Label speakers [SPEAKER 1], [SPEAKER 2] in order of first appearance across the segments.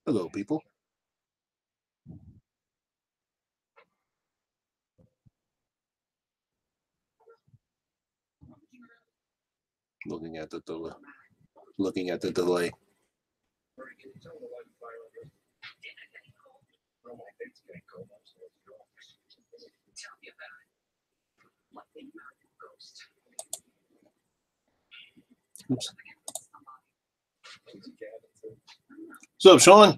[SPEAKER 1] Hello, people. Looking at the delay. Looking at the delay. Oops. What's up, Sean?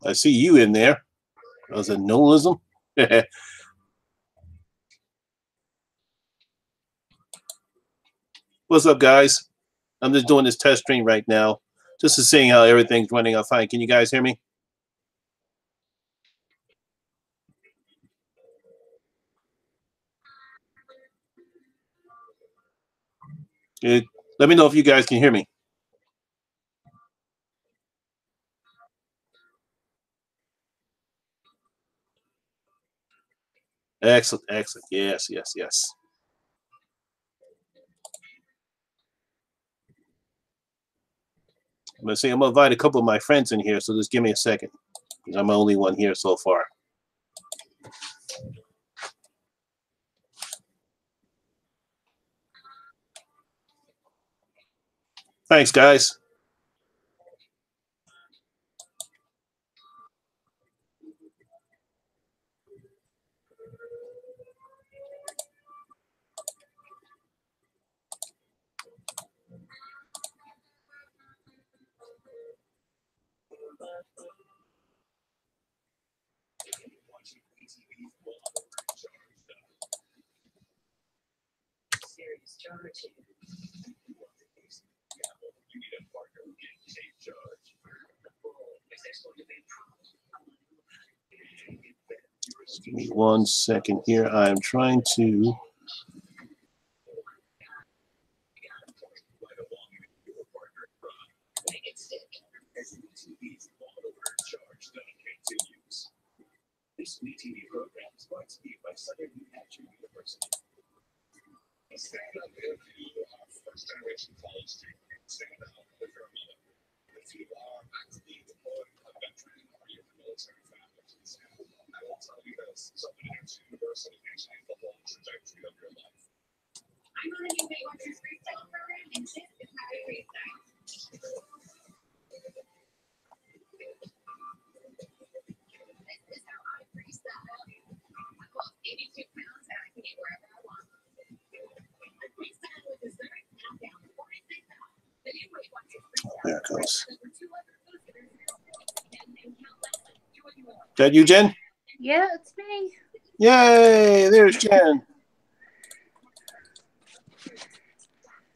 [SPEAKER 1] I see you in there. Was it Nolism? What's up, guys? I'm just doing this test stream right now, just to see how everything's running out fine. Can you guys hear me? Let me know if you guys can hear me. Excellent, excellent. Yes, yes, yes. I'm gonna invite a couple of my friends in here, so just give me a second. I'm the only one here so far. Thanks, guys. Give me 1 second here. I'm trying to. This new TV program is brought to you by Southern New Hampshire University. Stand up if you are first generation college student. Stand up if you're a mother. If you are actively deployed, a veteran, or you're the military family, I will tell you this: Southern New Hampshire University can change the whole trajectory of your life. I'm on a new Weight Watchers freestyle program, and this is how I freestyle. This is how I freestyle. I'm off 82 pounds and I can eat wherever I want. I freestyle with dessert, countdown before I say that. The new Weight Watchers freestyle. There it goes. Is that you, Jen?
[SPEAKER 2] Yeah, it's me.
[SPEAKER 1] Yay! There's Jen.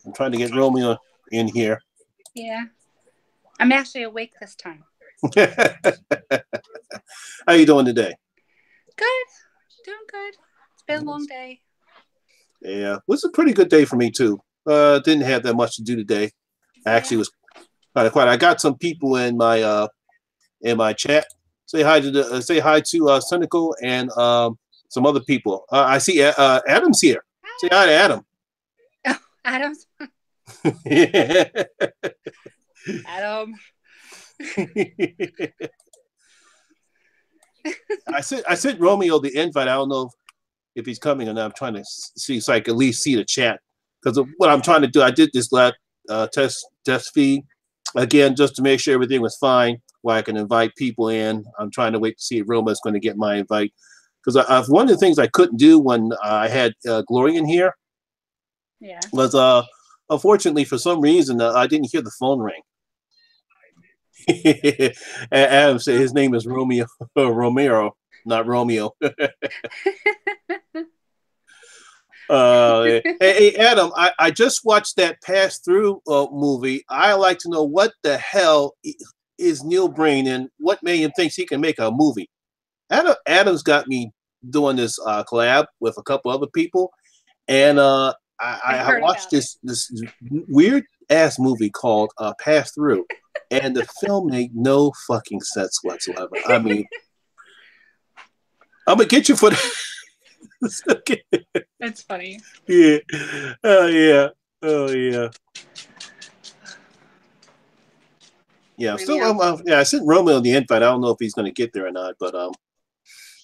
[SPEAKER 1] I'm trying to get Romeo in here.
[SPEAKER 2] Yeah. I'm actually awake this time.
[SPEAKER 1] How you doing today?
[SPEAKER 2] Good. Doing good. It's been a long day.
[SPEAKER 1] Yeah. It was a pretty good day for me, too. Didn't have that much to do today. Actually, it was kind of quiet. I got some people in my chat. Say hi to Cynical and some other people. I see Adam's here. Hi. Say hi to Adam.
[SPEAKER 2] Oh, Adam's. Adam.
[SPEAKER 1] I sent Romeo the invite. I don't know if he's coming or not. I'm trying to see so I can at least see the chat, because what I'm trying to do, I did this test feed again just to make sure everything was fine, where I can invite people in. I'm trying to wait to see if Roma's going to get my invite, because one of the things I couldn't do when I had Gloria in here, was unfortunately for some reason I didn't hear the phone ring. Adam said his name is Romero, not Romeo. Hey, Adam, I just watched that Pass Through movie. I like to know what the hell is Neil Breen and what made him think he can make a movie? Adam's got me doing this collab with a couple other people, and I watched this weird ass movie called Pass Through, and the film made no fucking sense whatsoever. I mean, I'm gonna get you for that.
[SPEAKER 2] That's funny.
[SPEAKER 1] Yeah. Oh yeah. Oh yeah. Yeah. So I sent Romeo the invite. I don't know if he's gonna get there or not, but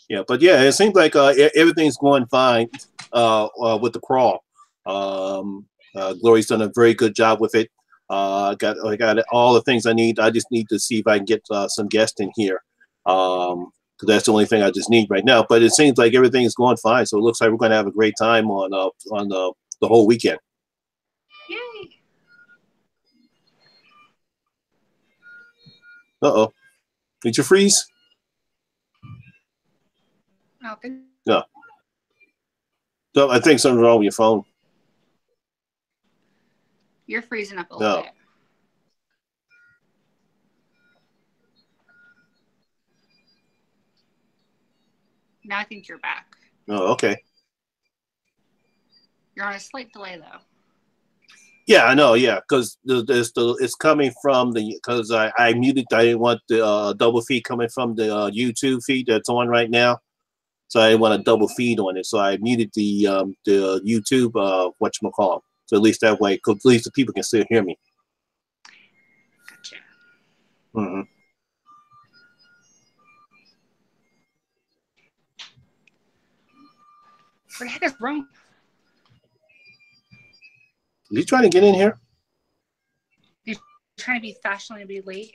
[SPEAKER 1] yeah. But yeah, it seems like everything's going fine with the crawl. Glory's done a very good job with it. I got all the things I need. I just need to see if I can get some guests in here. Because that's the only thing I just need right now. But it seems like everything is going fine, so it looks like we're going to have a great time on the whole weekend.
[SPEAKER 2] Yay!
[SPEAKER 1] Uh-oh. Did you freeze?
[SPEAKER 2] Okay.
[SPEAKER 1] No. So I think something's wrong with your phone.
[SPEAKER 2] You're freezing up a little bit. Now I think you're back.
[SPEAKER 1] Oh, okay.
[SPEAKER 2] You're on a slight delay, though.
[SPEAKER 1] Yeah, I know. Yeah, because it's coming from because I muted. I didn't want the double feed coming from the YouTube feed that's on right now, so I didn't want a double feed on it. So I muted the YouTube whatchamacallit. So at least that way, at least the people can still hear me.
[SPEAKER 2] Gotcha.
[SPEAKER 1] Mm-hmm.
[SPEAKER 2] Where the heck is Rome?
[SPEAKER 1] Are you trying to get in here?
[SPEAKER 2] You're trying to be fashionably late.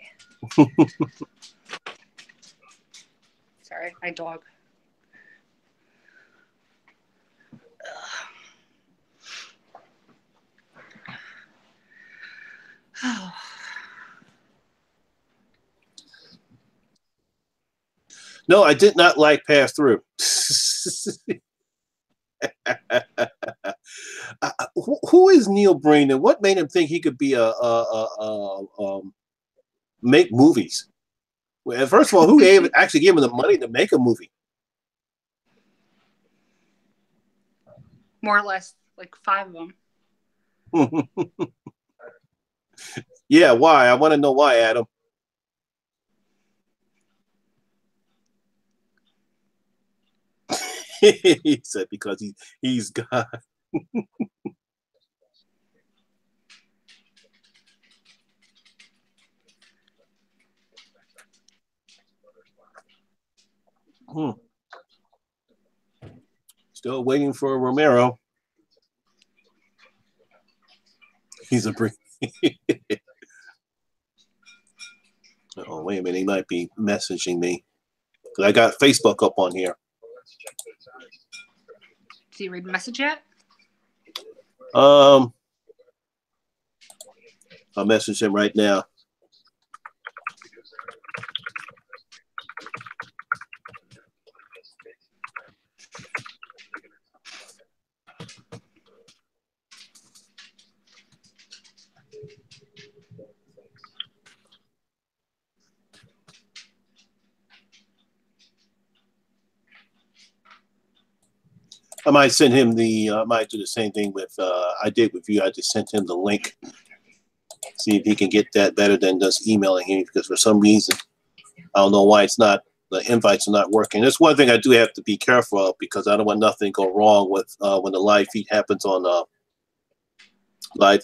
[SPEAKER 2] Sorry, my dog. Oh.
[SPEAKER 1] No, I did not like Pass Through. Who is Neil Breen and what made him think he could be make movies? Well, first of all, who actually gave him the money to make a movie?
[SPEAKER 2] More or less, like 5 of them.
[SPEAKER 1] Yeah, why? I want to know why, Adam. He said because he's God. Still waiting for Romero. He's a brick. Oh, wait a minute. He might be messaging me. Because I got Facebook up on here.
[SPEAKER 2] Do you read the message yet?
[SPEAKER 1] I'll message him right now. I might send him I might do the same thing with, I did with you. I just sent him the link. See if he can get that better than just emailing him because for some reason, I don't know why the invites are not working. That's one thing I do have to be careful of because I don't want nothing to go wrong with when the live feed happens on, my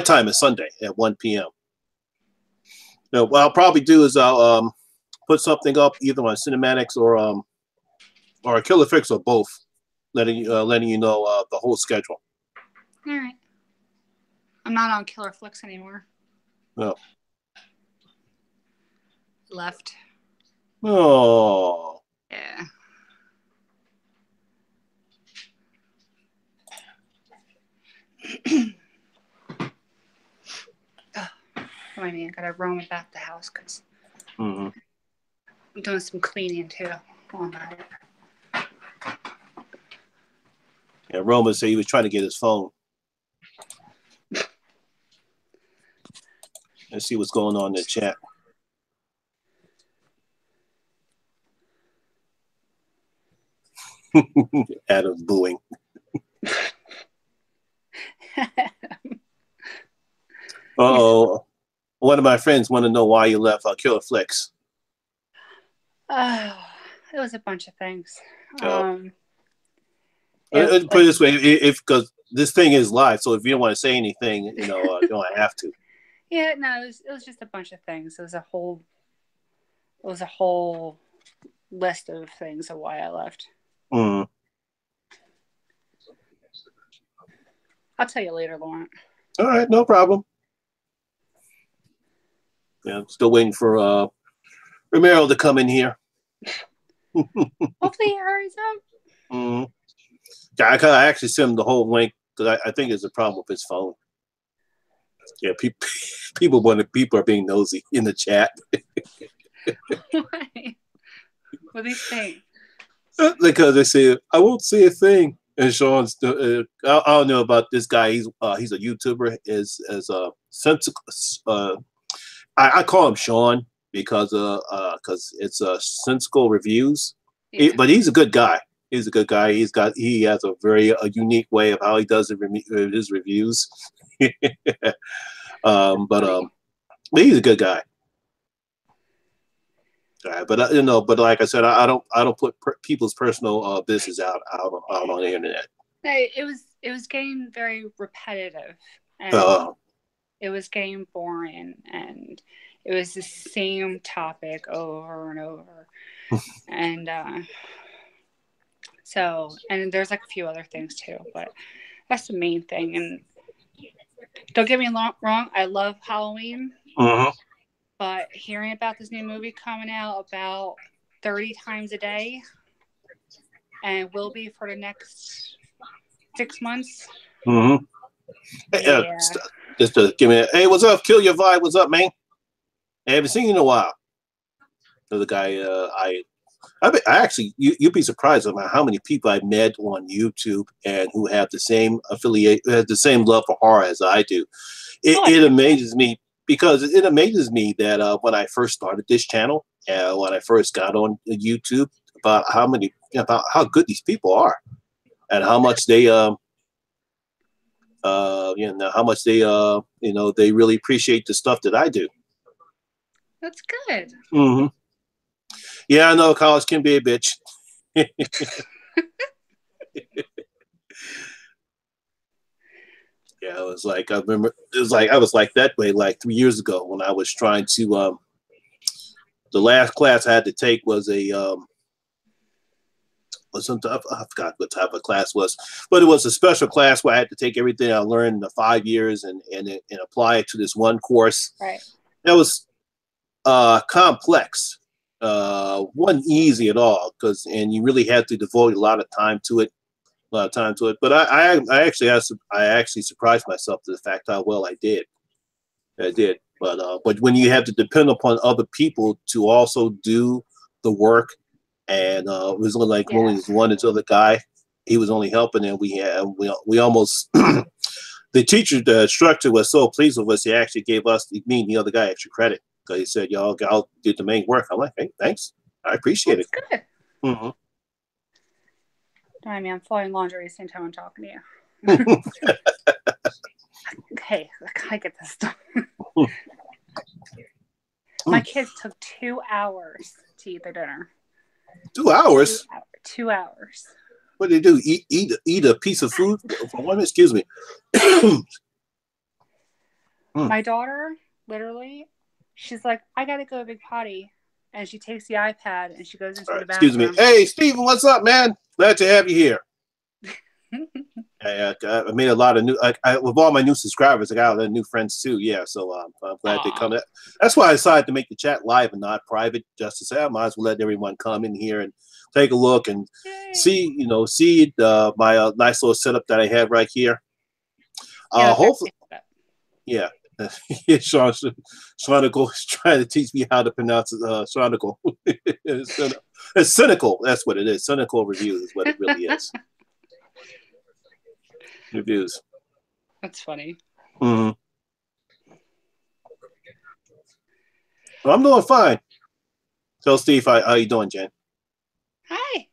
[SPEAKER 1] time is Sunday at 1 p.m. Now, what I'll probably do is I'll put something up either on Cinematics or Killer Fix or both, letting you know the whole schedule.
[SPEAKER 2] All right. I'm not on Killer Flicks anymore.
[SPEAKER 1] No.
[SPEAKER 2] Left.
[SPEAKER 1] Oh.
[SPEAKER 2] Yeah. I mean, I gotta roam back the house because I'm doing some cleaning too on that.
[SPEAKER 1] Yeah, Roman said he was trying to get his phone. Let's see what's going on in the chat. Adam's booing. Oh, one of my friends want to know why you left Killer Flicks.
[SPEAKER 2] Oh, it was a bunch of things.
[SPEAKER 1] Put it this way, if because this thing is live, so if you don't want to say anything, you don't have to.
[SPEAKER 2] Yeah, no, it was just a bunch of things. It was a whole list of things of why I left.
[SPEAKER 1] Mm.
[SPEAKER 2] I'll tell you later, Laurent.
[SPEAKER 1] All right, no problem. Yeah, I'm still waiting for Romero to come in here.
[SPEAKER 2] Hopefully he hurries up.
[SPEAKER 1] Mm. Yeah, I actually sent him the whole link because I think it's a problem with his phone. Yeah, people are being nosy in the chat.
[SPEAKER 2] Why? What do you think?
[SPEAKER 1] Because they say I won't say a thing. And Sean's, I don't know about this guy. He's a YouTuber. I call him Sean because it's Sensical Reviews.
[SPEAKER 2] Yeah.
[SPEAKER 1] But he's a good guy. He's a good guy. He has a very unique way of how he does his reviews. But he's a good guy. But but like I said, I don't put people's personal business out on the internet.
[SPEAKER 2] It was getting very repetitive, and it was getting boring, and it was the same topic over and over, and and there's like a few other things too, but that's the main thing. And don't get me wrong, I love Halloween.
[SPEAKER 1] Uh-huh.
[SPEAKER 2] But hearing about this new movie coming out about 30 times a day and will be for the next 6 months.
[SPEAKER 1] Mm-hmm.
[SPEAKER 2] Yeah.
[SPEAKER 1] Just to give me hey, what's up? Kill Your Vibe. What's up, man? I haven't seen you in a while. The guy, I actually, you'd be surprised about how many people I met on YouTube and who have the same the same love for horror as I do. It amazes me. Because it amazes me that when I first started this channel, when I first got on YouTube, about how good these people are, and how much they, how much they, they really appreciate the stuff that I do.
[SPEAKER 2] That's good.
[SPEAKER 1] Mm-hmm. Yeah, I know college can be a bitch. Yeah, it was like I remember. It was like I was like that way like 3 years ago when I was trying to. The last class I had to take was I forgot what type of class it was, but it was a special class where I had to take everything I learned in the 5 years and apply it to this one course.
[SPEAKER 2] Right.
[SPEAKER 1] That was complex. Wasn't easy at all and you really had to devote a lot of time to it. But I actually surprised myself to the fact how well I did. But when you have to depend upon other people to also do the work, and it was only like only this one other guy, he was only helping, and we almost the instructor was so pleased with us, he actually gave us me and the other guy extra credit because he said, "Y'all did the main work." I'm like, "Hey, thanks, I appreciate it."
[SPEAKER 2] Good.
[SPEAKER 1] Mm-hmm.
[SPEAKER 2] I mean, I'm folding laundry at the same time I'm talking to you. Hey, I get this stuff. My kids took 2 hours to eat their dinner.
[SPEAKER 1] 2 hours?
[SPEAKER 2] 2 hours.
[SPEAKER 1] What did they do? Eat a piece of food for 1 minute? Excuse me.
[SPEAKER 2] My daughter, literally, she's like, I gotta go to big potty. And she takes the iPad and she goes into the bathroom.
[SPEAKER 1] Excuse me. Hey, Steven, what's up, man? Glad to have you here. I made a lot of new, with all my new subscribers, I got a lot of new friends too. Yeah, so I'm glad they come. That's why I decided to make the chat live and not private, just to say I might as well let everyone come in here and take a look and see my nice little setup that I have right here. Hopefully, yeah. Sonical is trying to teach me how to pronounce Sonical. It's cynical. That's what it is. Cynical Reviews is what it really is. Reviews.
[SPEAKER 2] That's funny.
[SPEAKER 1] Mm-hmm. I'm doing fine. Tell Steve how you doing, Jen?
[SPEAKER 2] Hi.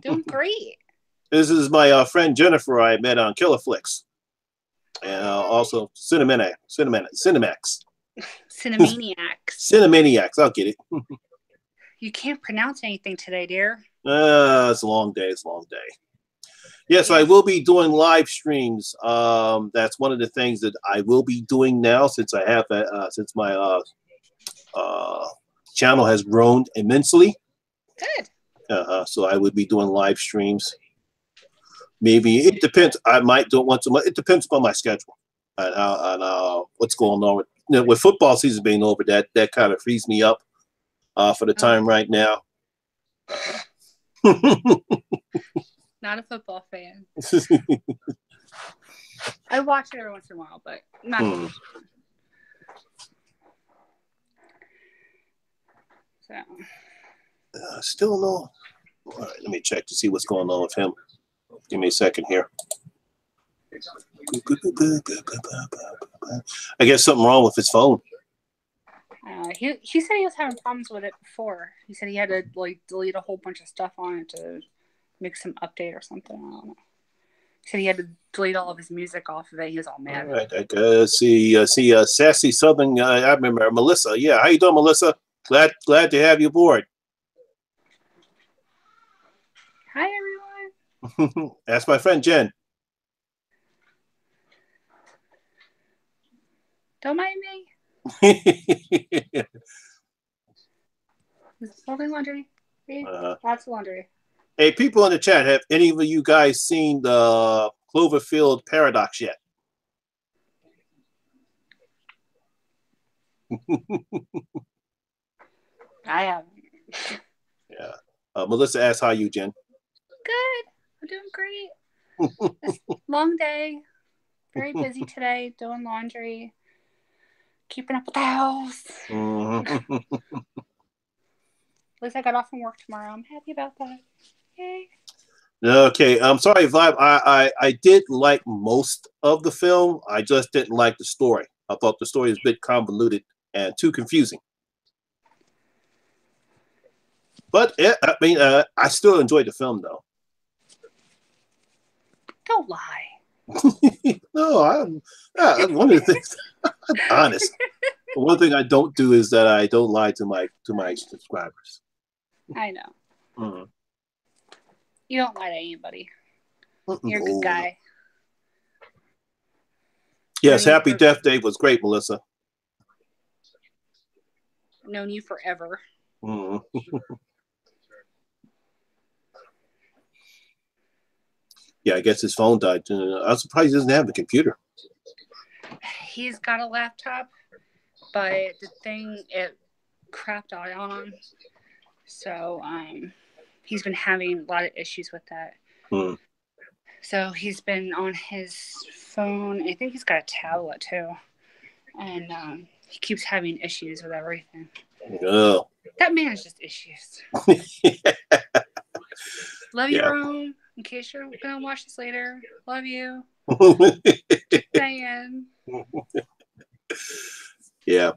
[SPEAKER 2] Doing great.
[SPEAKER 1] This is my friend Jennifer I met on Killerflix. And also Cinemax.
[SPEAKER 2] Cinemaniacs.
[SPEAKER 1] I'll get it.
[SPEAKER 2] You can't pronounce anything today, dear.
[SPEAKER 1] It's a long day. Yes, I will be doing live streams. That's one of the things that I will be doing now since I have since my channel has grown immensely.
[SPEAKER 2] Good.
[SPEAKER 1] So I would be doing live streams. Maybe it depends. I might do it once a month. It depends upon my schedule and what's going on with football season being over. That kind of frees me up for the time right now.
[SPEAKER 2] Not a football fan. I watch it every once in a while, but not. So.
[SPEAKER 1] Still no. All right, let me check to see what's going on with him. Give me a second here. I guess something wrong with his phone.
[SPEAKER 2] He said he was having problems with it before. He said he had to delete a whole bunch of stuff on it to make some update or something. I don't know. He said he had to delete all of his music off of it. He was all mad.
[SPEAKER 1] All right, I see Sassy Southern. I remember Melissa. Yeah, how you doing, Melissa? Glad to have you aboard.
[SPEAKER 2] Hi, everyone.
[SPEAKER 1] That's my friend Jen.
[SPEAKER 2] Don't mind me. Folding laundry. Lots of laundry.
[SPEAKER 1] Hey, people in the chat, have any of you guys seen the Cloverfield Paradox yet?
[SPEAKER 2] I haven't.
[SPEAKER 1] Yeah. Melissa asked, how are you, Jen?
[SPEAKER 2] Good. I'm doing great. Long day. Very busy today, doing laundry, keeping up with the house. At least I got off from work tomorrow. I'm happy about that. Yay.
[SPEAKER 1] Okay, I'm sorry, Vibe. I did like most of the film. I just didn't like the story. I thought the story was a bit convoluted and too confusing. But I mean, I still enjoyed the film, though.
[SPEAKER 2] Don't lie.
[SPEAKER 1] No, one of the things. I'm honest. One thing I don't do is that I don't lie to my subscribers.
[SPEAKER 2] I know. You don't lie to anybody. You're a good guy.
[SPEAKER 1] Yes, Happy Death Day was great, Melissa.
[SPEAKER 2] Known you forever.
[SPEAKER 1] Yeah, I guess his phone died. I'm surprised he doesn't have a computer.
[SPEAKER 2] He's got a laptop, but the thing, it crapped out on him. So he's been having a lot of issues with that. So he's been on his phone. I think he's got a tablet too. And he keeps having issues with everything.
[SPEAKER 1] Oh.
[SPEAKER 2] That man has just issues. Love you, Rome. In case you're going to watch this later. Love you. Diane.
[SPEAKER 1] Yeah.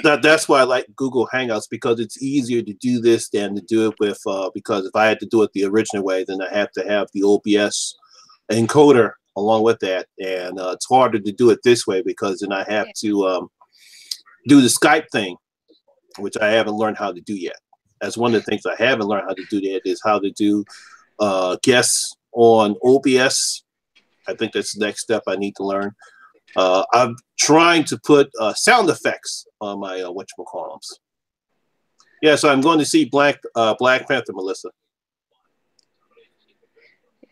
[SPEAKER 1] That's why I like Google Hangouts, because it's easier to do this than to do it with, because if I had to do it the original way, then I have to have the OBS encoder along with that. And it's harder to do it this way because then I have to do the Skype thing, which I haven't learned how to do yet. That's one of the things I haven't learned how to do yet, is how to do guests on OBS. I think that's the next step I need to learn. I'm trying to put sound effects on my whatchamacallums. Yeah, so I'm going to see Black Panther, Melissa.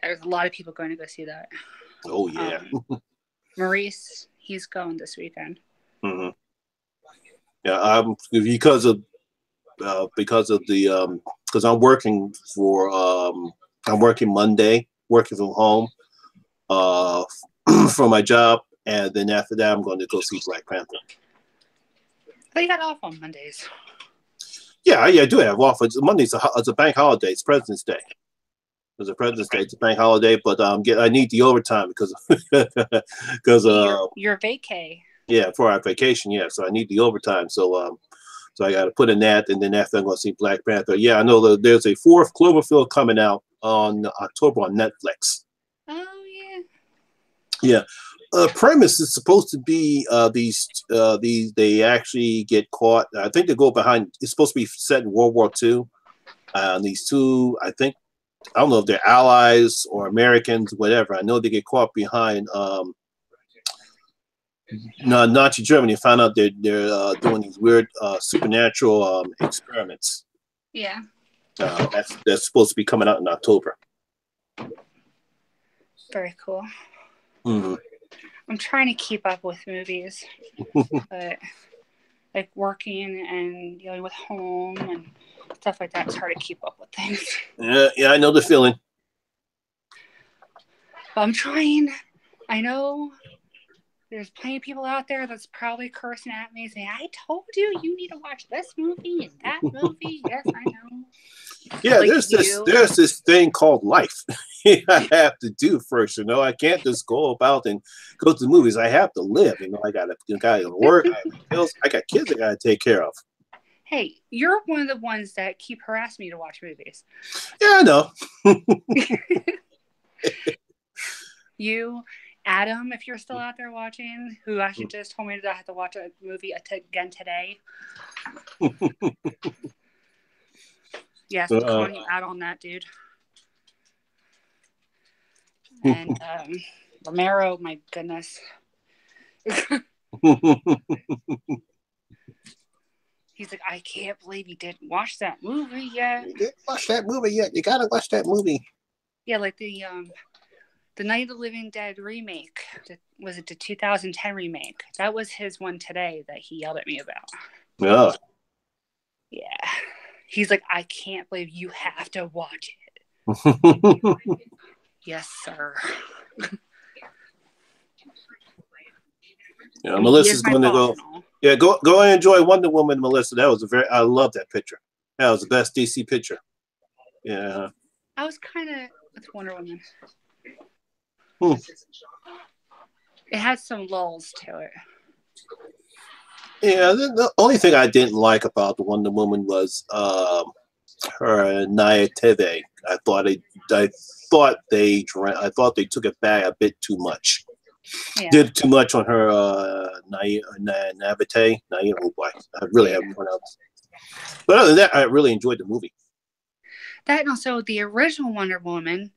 [SPEAKER 2] There's a lot of people going to go see that.
[SPEAKER 1] Oh yeah.
[SPEAKER 2] Maurice, he's going this weekend.
[SPEAKER 1] Yeah, because I'm working I'm working Monday, working from home for my job, and then after that I'm going to go see Black Panther.
[SPEAKER 2] They got off on Mondays.
[SPEAKER 1] Yeah, I do have off. Monday's it's a bank holiday. It's President's Day. It's a President's Day. It's a bank holiday, but I need the overtime because
[SPEAKER 2] your vacay.
[SPEAKER 1] Yeah, for our vacation. Yeah, so I need the overtime. So so I got to put in that, and then after I'm going to see Black Panther. Yeah, I know there's a fourth Cloverfield coming out on October on Netflix.
[SPEAKER 2] Oh yeah.
[SPEAKER 1] Yeah. Premise is supposed to be these they actually get caught. I think they go behind. It's supposed to be set in World War II. These two, I think, I don't know if they're allies or Americans, whatever. I know they get caught behind Nazi Germany. Found out they're doing these weird supernatural experiments.
[SPEAKER 2] Yeah.
[SPEAKER 1] That's supposed to be coming out in October.
[SPEAKER 2] Very cool.
[SPEAKER 1] Mm-hmm.
[SPEAKER 2] I'm trying to keep up with movies, but like working and dealing with home and stuff like that, it's hard to keep up with things.
[SPEAKER 1] Yeah, I know the feeling.
[SPEAKER 2] But I'm trying. I know there's plenty of people out there that's probably cursing at me saying, I told you need to watch this movie and that movie. Yes, I know.
[SPEAKER 1] Yeah, like there's this thing called life I have to do first, you know. I can't just go about and go to the movies. I have to live, you know. I gotta work, I have bills, I got kids I gotta take care of.
[SPEAKER 2] Hey, you're one of the ones that keep harassing me to watch movies.
[SPEAKER 1] Yeah, I know.
[SPEAKER 2] You, Adam, if you're still out there watching, who actually just told me that I have to watch a movie again today. Yes, I'm calling you out on that, dude. And Romero, my goodness. He's like, I can't believe you didn't watch that movie yet.
[SPEAKER 1] You didn't watch that movie yet. You gotta watch that movie.
[SPEAKER 2] Yeah, like the Night of the Living Dead remake. Was it the 2010 remake? That was his one today that he yelled at me about.
[SPEAKER 1] Yeah.
[SPEAKER 2] Yeah. He's like, I can't believe you have to watch it. Yes, sir.
[SPEAKER 1] Yeah, Melissa's going to go. Yeah, go and enjoy Wonder Woman, Melissa. I love that picture. That was the best DC picture. Yeah.
[SPEAKER 2] I was kind of with Wonder Woman. It had some lulls to it.
[SPEAKER 1] Yeah, the only thing I didn't like about the Wonder Woman was her naivete. I thought they took it back a bit too much. Yeah. Did too much on her naivete. Oh boy, I really haven't pronounced. But other than that, I really enjoyed the movie.
[SPEAKER 2] That and also the original Wonder Woman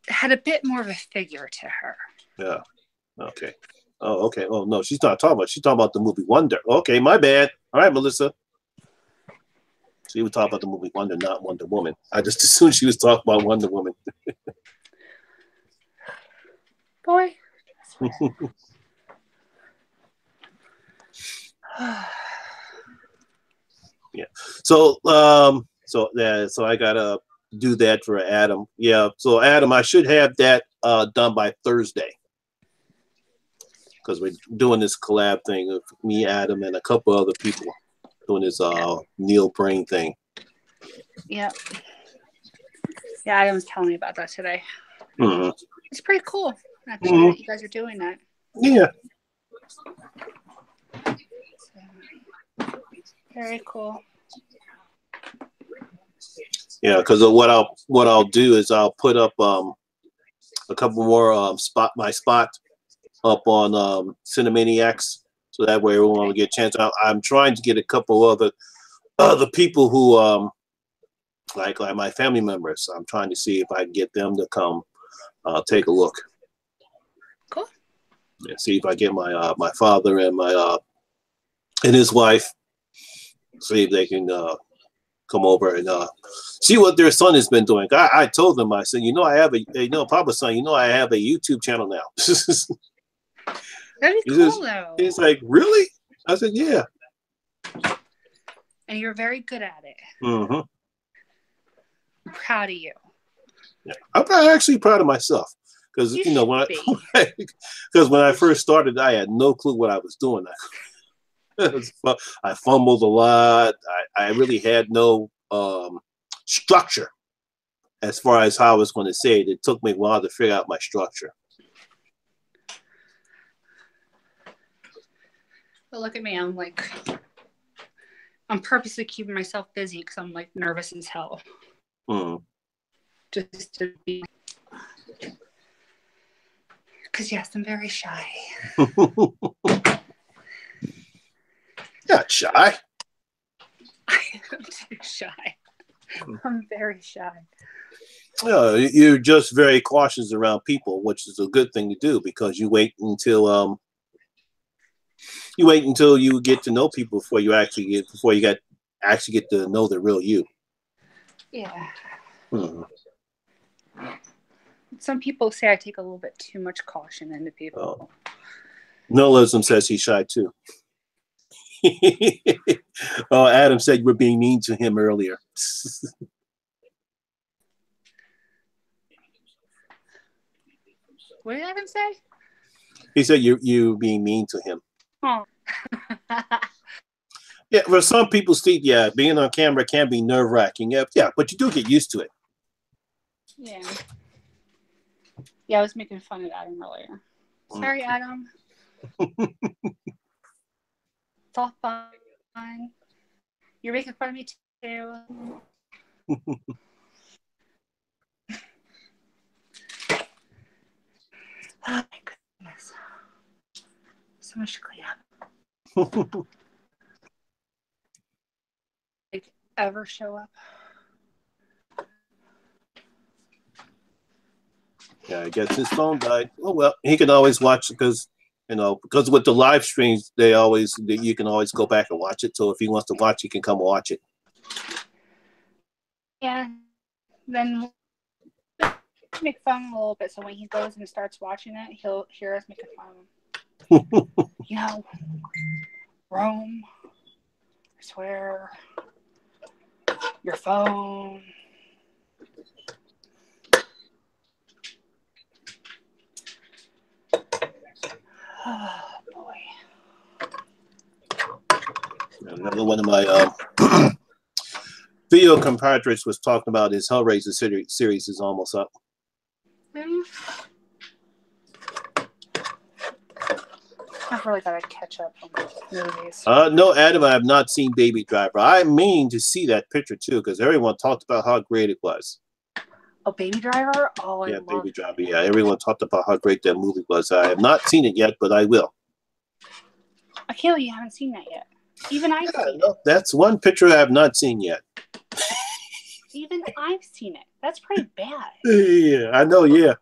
[SPEAKER 2] had a bit more of a figure to her.
[SPEAKER 1] Yeah. Okay. Oh, okay. Oh no, she's not talking about. She's talking about the movie Wonder. Okay, my bad. All right, Melissa. She was talking about the movie Wonder, not Wonder Woman. I just assumed she was talking about Wonder Woman.
[SPEAKER 2] Boy.
[SPEAKER 1] Yeah. So I gotta do that for Adam. Yeah. So Adam, I should have that done by Thursday. Because we're doing this collab thing of me, Adam, and a couple other people doing this Neil Brain thing.
[SPEAKER 2] Yeah. Yeah, Adam was telling me about that today.
[SPEAKER 1] Mm-hmm.
[SPEAKER 2] It's pretty cool, actually, that you guys are doing that.
[SPEAKER 1] Yeah.
[SPEAKER 2] So, very cool.
[SPEAKER 1] Yeah, because what I'll do is I'll put up a couple more spot up on Cinemaniacs, so that way everyone will get a chance. I'm trying to get a couple other people who like my family members. I'm trying to see if I can get them to come take a look.
[SPEAKER 2] Cool.
[SPEAKER 1] Yeah, see if I get my father and and his wife. See if they can come over and see what their son has been doing. I told them, I said, I have Papa's son, I have a YouTube channel now.
[SPEAKER 2] That'd be cool, though.
[SPEAKER 1] He's like, really? I said, yeah.
[SPEAKER 2] And you're very good at it.
[SPEAKER 1] Mm-hmm.
[SPEAKER 2] I'm proud of you.
[SPEAKER 1] Yeah, I'm actually proud of myself because when I first started, I had no clue what I was doing. I fumbled a lot. I really had no structure as far as how I was going to say it. It took me a while to figure out my structure.
[SPEAKER 2] But look at me, I'm purposely keeping myself busy because I'm like nervous as hell. Just to be, because yes, I'm very shy.
[SPEAKER 1] Not shy.
[SPEAKER 2] I am too shy. I'm very shy.
[SPEAKER 1] You're just very cautious around people, which is a good thing to do because you wait until you get to know people before you get to know the real you.
[SPEAKER 2] Yeah. Some people say I take a little bit too much caution into people.
[SPEAKER 1] Nolism says he's shy too. Oh, Adam said you were being mean to him earlier.
[SPEAKER 2] What did Adam say?
[SPEAKER 1] He said you being mean to him.
[SPEAKER 2] Oh.
[SPEAKER 1] Yeah, for some people, Steve, being on camera can be nerve-wracking. Yeah, but you do get used to it.
[SPEAKER 2] Yeah. Yeah, I was making fun of Adam earlier. Sorry, Adam. It's all fine. You're making fun of me too. Oh my goodness. So much to clean up. Like, ever show up?
[SPEAKER 1] Yeah, I guess his phone died. Oh well, he can always watch because with the live streams, you can always go back and watch it. So if he wants to watch, he can come watch it.
[SPEAKER 2] Yeah. Then make fun a little bit, so when he goes and starts watching it, he'll hear us making fun of him. Rome, I swear, your phone. Oh boy.
[SPEAKER 1] Another one of my video compatriots was talking about his Hellraiser series is almost up.
[SPEAKER 2] Really? I've really got to catch up on movies.
[SPEAKER 1] No, Adam, I have not seen Baby Driver. I mean to see that picture too because everyone talked about how great it was.
[SPEAKER 2] Oh, Baby Driver? Oh,
[SPEAKER 1] yeah, Baby Driver. Yeah, everyone talked about how great that movie was. I have not seen it yet, but I will.
[SPEAKER 2] I can't believe you haven't seen that yet. Even I've seen it.
[SPEAKER 1] That's one picture I have not seen yet.
[SPEAKER 2] Even I've seen it. That's pretty bad.
[SPEAKER 1] Yeah, I know. Yeah,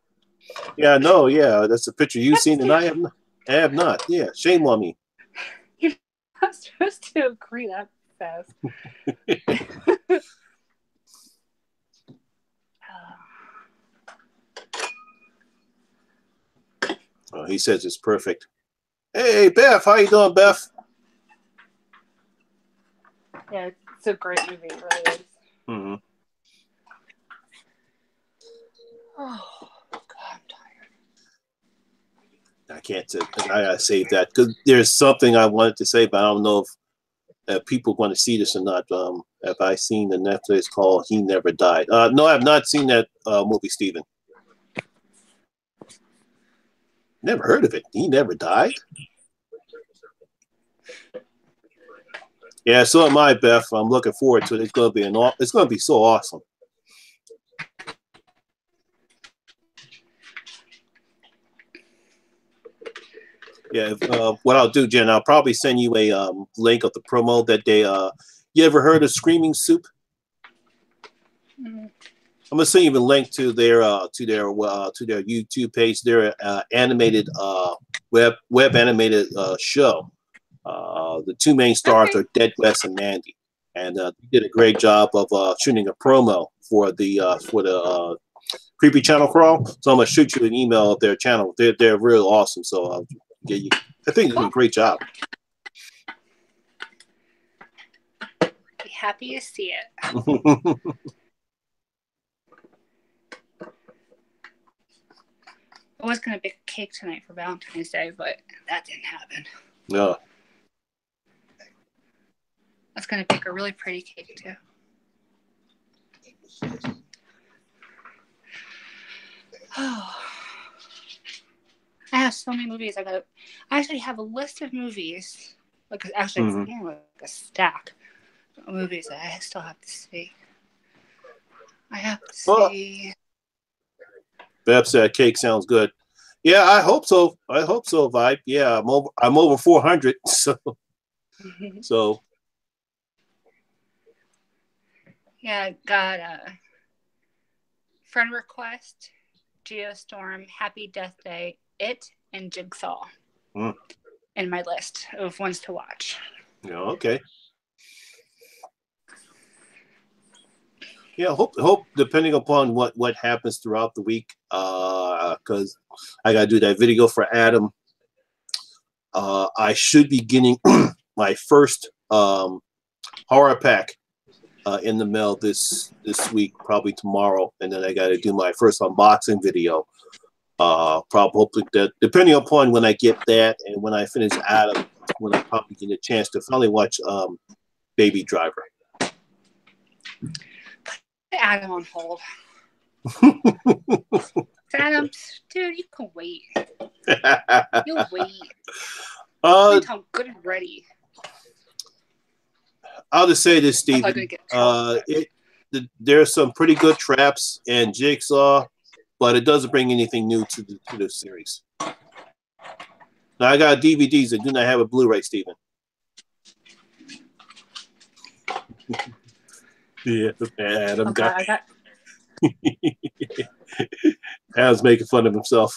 [SPEAKER 1] I know. Yeah, that's a picture you've seen, and I have not. Yeah, shame on me.
[SPEAKER 2] You're not supposed to agree that fast.
[SPEAKER 1] Oh, he says it's perfect. Hey, Beth, how you doing, Beth?
[SPEAKER 2] Yeah, it's a great movie. It really is.
[SPEAKER 1] Mm-hmm.
[SPEAKER 2] Oh, God, I'm tired.
[SPEAKER 1] I can't say. I gotta save that because there's something I wanted to say, but I don't know if people want to see this or not. Have I seen the Netflix called "He Never Died"? No, I have not seen that movie, Stephen. Never heard of it. He never died. Yeah, so am I, Beth. I'm looking forward to it. It's going to be so awesome. Yeah, what I'll do, Jen, I'll probably send you a link of the promo that they. You ever heard of Screaming Soup?
[SPEAKER 2] Mm-hmm.
[SPEAKER 1] I'm gonna send you a link to their YouTube page. Their animated web animated show. The two main stars are Dead West and Mandy, and they did a great job of shooting a promo for the Creepy Channel Crawl. So I'm gonna shoot you an email of their channel. They're real awesome. So I think they did a great job.
[SPEAKER 2] Be happy to see it. I was going to bake a cake tonight for Valentine's Day, but that didn't happen.
[SPEAKER 1] No.
[SPEAKER 2] I was going to bake a really pretty cake, too. Oh. I have so many movies. I actually have a list of movies Like actually, it's more like a stack of movies that I still have to see. I have to see.
[SPEAKER 1] Beb said cake sounds good. Yeah, I hope so. I hope so, Vibe. Yeah, I'm over 400. So.
[SPEAKER 2] Yeah, I got a friend request, Geostorm, Happy Death Day, It, and Jigsaw in my list of ones to watch.
[SPEAKER 1] Yeah, okay. Yeah, hope depending upon what happens throughout the week, because I gotta do that video for Adam. I should be getting my first horror pack in the mail this week, probably tomorrow, and then I got to do my first unboxing video. Probably that, depending upon when I get that and when I finish Adam, when I probably get a chance to finally watch Baby Driver.
[SPEAKER 2] Adam on hold. Adam, dude, you can wait. You'll wait. I'm good and ready.
[SPEAKER 1] I'll just say this, Steven. There's some pretty good traps and Jigsaw, but it doesn't bring anything new to the series. Now, I got DVDs that do not have a Blu-ray, Steven. Yeah, Adam got. Adam's making fun of himself.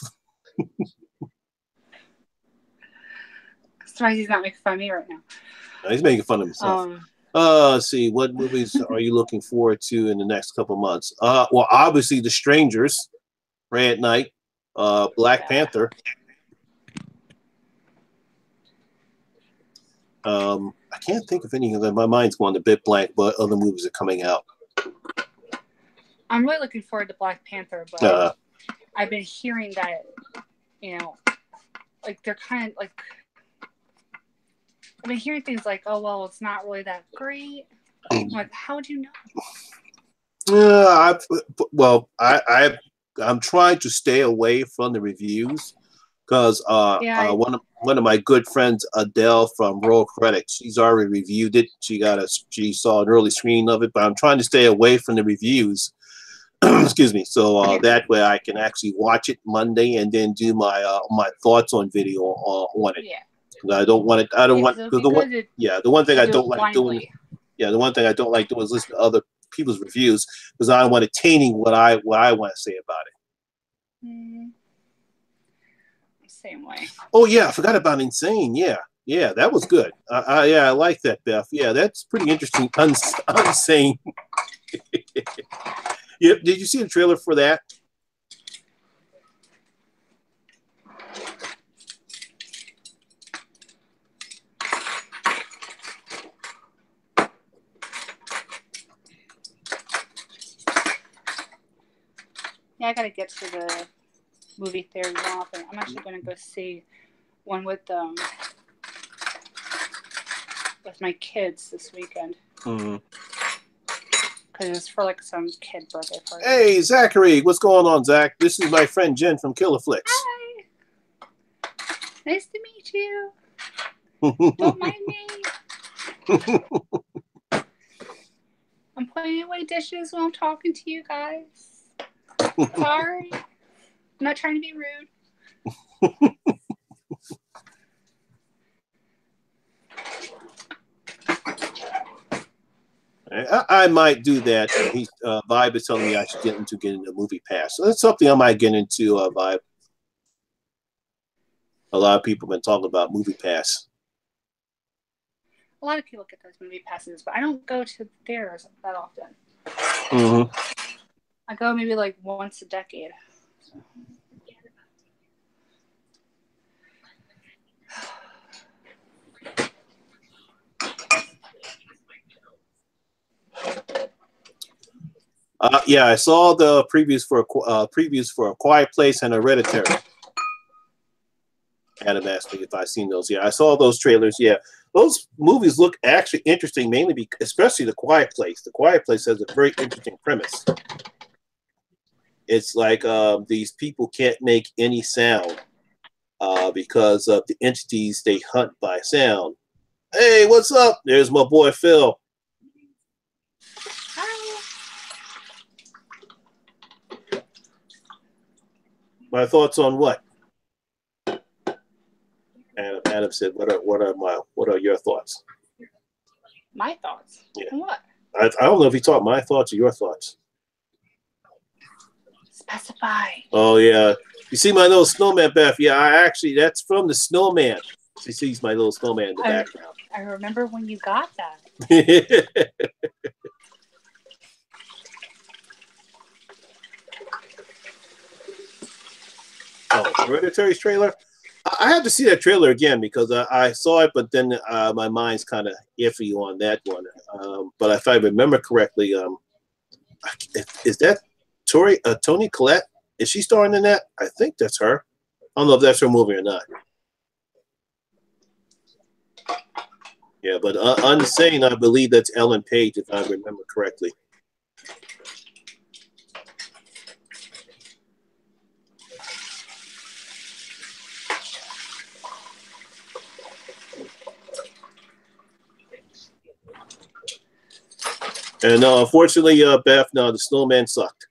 [SPEAKER 2] Surprised he's not making fun of me right now.
[SPEAKER 1] No, he's making fun of himself. Let's see. What movies are you looking forward to in the next couple months? Well, obviously, The Strangers, Ray at Night, Black Panther. I can't think of any of them. My mind's going a bit blank, but other movies are coming out.
[SPEAKER 2] I'm really looking forward to Black Panther, but I've been hearing that, like they're kind of like. I've been hearing things like, "Oh well, it's not really that great." I'm like, how would you know?
[SPEAKER 1] I'm trying to stay away from the reviews because one of my good friends, Adele from Roll Credits, she's already reviewed it. She saw an early screening of it, but I'm trying to stay away from the reviews. Excuse me. So that way I can actually watch it Monday and then do my my thoughts on video on it.
[SPEAKER 2] Yeah.
[SPEAKER 1] I don't want it. I don't want the one thing I don't like doing. Yeah, the one thing I don't like doing is listen to other people's reviews because I don't want it tainting what I want to say about it.
[SPEAKER 2] Same way.
[SPEAKER 1] Oh yeah, I forgot about Insane. Yeah, that was good. I like that, Beth. Yeah, that's pretty interesting. Insane. Yeah, did you see the trailer for that?
[SPEAKER 2] Yeah, I gotta get to the movie theater more often. I'm actually gonna go see one with my kids this weekend. Because it's for like some kid birthday party.
[SPEAKER 1] Hey, Zachary, what's going on, Zach? This is my friend Jen from Killerflix.
[SPEAKER 2] Hi. Nice to meet you. Don't mind me. I'm putting away dishes while I'm talking to you guys. Sorry. I'm not trying to be rude.
[SPEAKER 1] I might do that. Vibe is telling me I should get into getting a movie pass. So that's something I might get into, Vibe. A lot of people have been talking about movie pass.
[SPEAKER 2] A lot of people get those movie passes, but I don't go to theaters that often. I go maybe like once a decade.
[SPEAKER 1] Yeah, I saw the previews for A Quiet Place and Hereditary. Adam asked me if I've seen those. Yeah, I saw those trailers. Yeah, those movies look actually interesting, mainly because, especially The Quiet Place. The Quiet Place has a very interesting premise. It's like these people can't make any sound because of the entities they hunt by sound. Hey, what's up? There's my boy Phil.
[SPEAKER 2] Hi.
[SPEAKER 1] My thoughts on what? Adam said, "What are your thoughts?"
[SPEAKER 2] My thoughts.
[SPEAKER 1] Yeah.
[SPEAKER 2] On what?
[SPEAKER 1] I don't know if he taught my thoughts or your thoughts.
[SPEAKER 2] Specify.
[SPEAKER 1] Oh yeah, you see my little snowman, Beth? Yeah, that's from the snowman. She sees my little snowman in the background.
[SPEAKER 2] I remember when you got that.
[SPEAKER 1] Oh, Hereditary's trailer. I have to see that trailer again because I saw it, but then my mind's kind of iffy on that one. But if I remember correctly, is that Toni Collette? Is she starring in that? I think that's her. I don't know if that's her movie or not. Yeah, but Unsane, I believe that's Ellen Page, if I remember correctly. And unfortunately, Beth, no, the snowman sucked.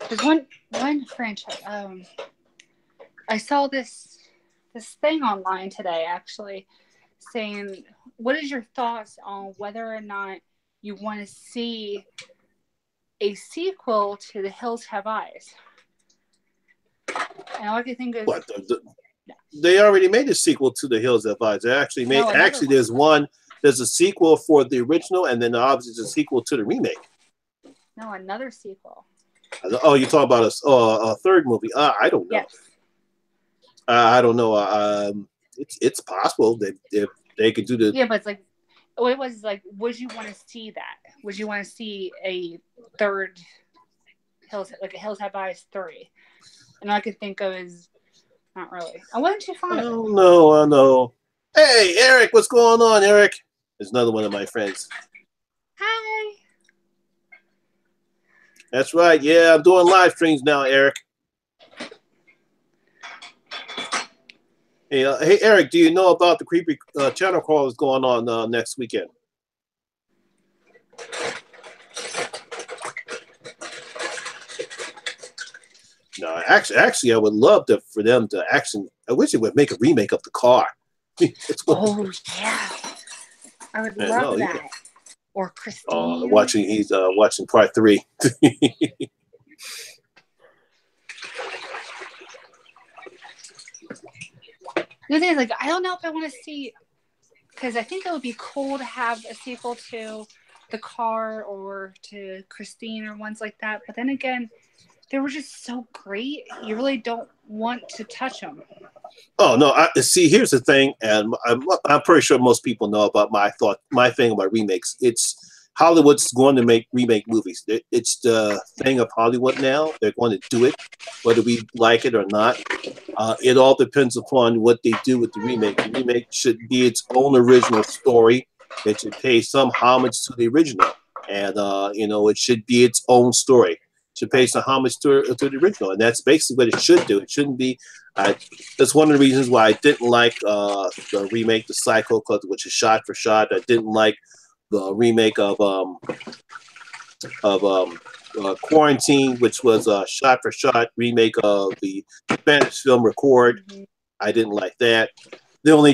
[SPEAKER 2] There's one franchise. I saw this thing online today, actually, saying, "What is your thoughts on whether or not you want to see a sequel to The Hills Have Eyes?" And all I can think is,
[SPEAKER 1] what? They already made a sequel to The Hills Have Eyes. They actually made.
[SPEAKER 2] No,
[SPEAKER 1] actually, there's one. There's a sequel for the original, and then obviously a sequel to the remake.
[SPEAKER 2] No, another sequel.
[SPEAKER 1] Oh, you're talking about a third movie? I don't know.
[SPEAKER 2] Yes.
[SPEAKER 1] I don't know. It's possible that if they could do the.
[SPEAKER 2] Yeah, but it's like, it was like, would you want to see that? Would you want to see a third Hills, like a Hills Have Eyes 3? And all I could think of is, not really. I wasn't too fond of it.
[SPEAKER 1] Oh no, I know. Hey, Eric, what's going on, Eric? There's another one of my friends.
[SPEAKER 2] Hi.
[SPEAKER 1] That's right. Yeah, I'm doing live streams now, Eric. Hey, Eric, do you know about the creepy channel crawlers going on next weekend? No, actually, I would love for them to actually. I wish they would make a remake of The Car.
[SPEAKER 2] Oh yeah, I would love that. Yeah. Or Christine.
[SPEAKER 1] He's watching part 3.
[SPEAKER 2] The thing is, like, I don't know if I want to see, because I think it would be cool to have a sequel to The Car or to Christine or ones like that. But then again, they were just so great. You really don't want to touch them.
[SPEAKER 1] Oh no! See, here's the thing, and I'm pretty sure most people know about my thing about remakes. It's Hollywood's going to remake movies. It's the thing of Hollywood now. They're going to do it, whether we like it or not. It all depends upon what they do with the remake. The remake should be its own original story. It should pay some homage to the original, and it should be its own story. It should pay some homage to the original, and that's basically what it should do. It shouldn't be. That's one of the reasons why I didn't like the remake, The Psycho, which is shot for shot. I didn't like the remake of Quarantine, which was a shot for shot remake of the Spanish film Record. Mm-hmm. I didn't like that. The only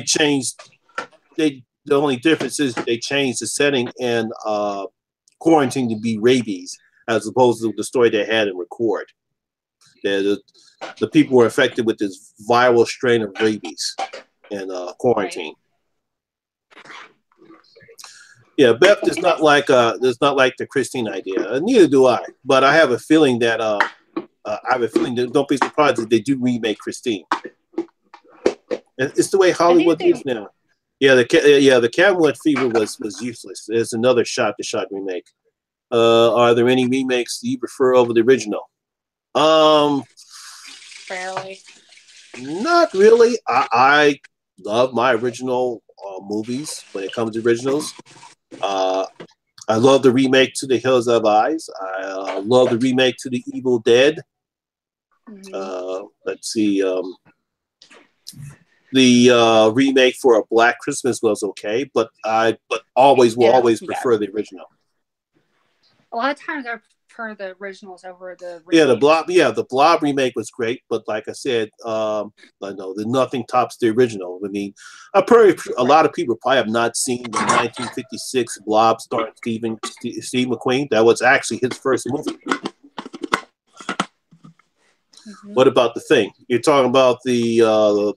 [SPEAKER 1] difference is they changed the setting in Quarantine to be rabies, as opposed to the story they had in Record. The people were affected with this viral strain of rabies in Quarantine. Yeah, Beth does not like the Christine idea. Neither do I. But I have a feeling that don't be surprised if they do remake Christine. And it's the way Hollywood is now. Yeah, the Camelot Fever was useless. There's another shot-to-shot remake. Are there any remakes you prefer over the original?
[SPEAKER 2] Barely.
[SPEAKER 1] Not really. I love my original movies when it comes to originals. I love the remake to The Hills Have Eyes. I love the remake to The Evil Dead. Let's see. The remake for A Black Christmas was okay, but I always prefer the original.
[SPEAKER 2] A lot of times I prefer the originals over the remakes.
[SPEAKER 1] The Blob remake was great, but like I said, I know that nothing tops the original. I mean, a lot of people probably have not seen the 1956 Blob starring Steve McQueen. That was actually his first movie. What about The Thing? You're talking about the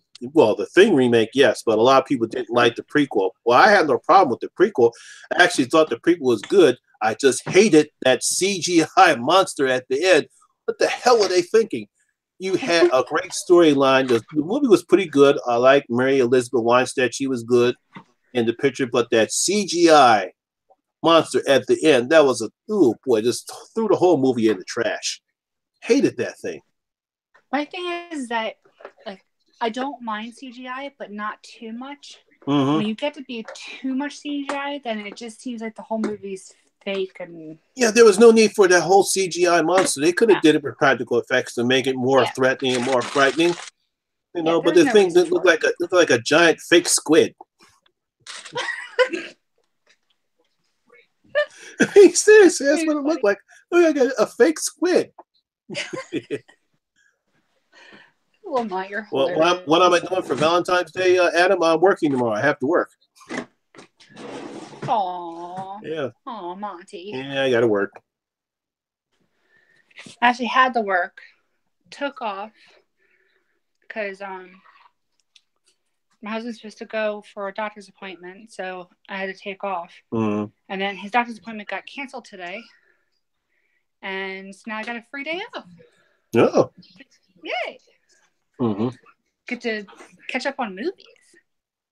[SPEAKER 1] Thing remake, yes, but a lot of people didn't like the prequel. Well, I had no problem with the prequel. I actually thought the prequel was good. I just hated that CGI monster at the end. What the hell were they thinking? You had a great storyline. The movie was pretty good. I like Mary Elizabeth Winstead. She was good in the picture, but that CGI monster at the end, that was just threw the whole movie in the trash. Hated that thing.
[SPEAKER 2] My thing is that, like, I don't mind CGI, but not too much. When you get to be too much CGI, then it just seems like the whole movie's fake. And
[SPEAKER 1] yeah, there was no need for that whole CGI monster. They could have did it with practical effects to make it more threatening and more frightening. You know, but the thing that looked like a giant fake squid. Seriously, that's what it looked like. Look like a fake squid.
[SPEAKER 2] Well, not your.
[SPEAKER 1] Well, what am I doing for Valentine's Day, Adam? I'm working tomorrow. I have to work.
[SPEAKER 2] Aww.
[SPEAKER 1] Yeah.
[SPEAKER 2] Aw, Monty.
[SPEAKER 1] Yeah, I got to work.
[SPEAKER 2] I actually had to work. Took off because my husband's supposed to go for a doctor's appointment, so I had to take off. And then his doctor's appointment got canceled today, and so now I got a free day off.
[SPEAKER 1] Oh.
[SPEAKER 2] Yay! Get to catch up on movies.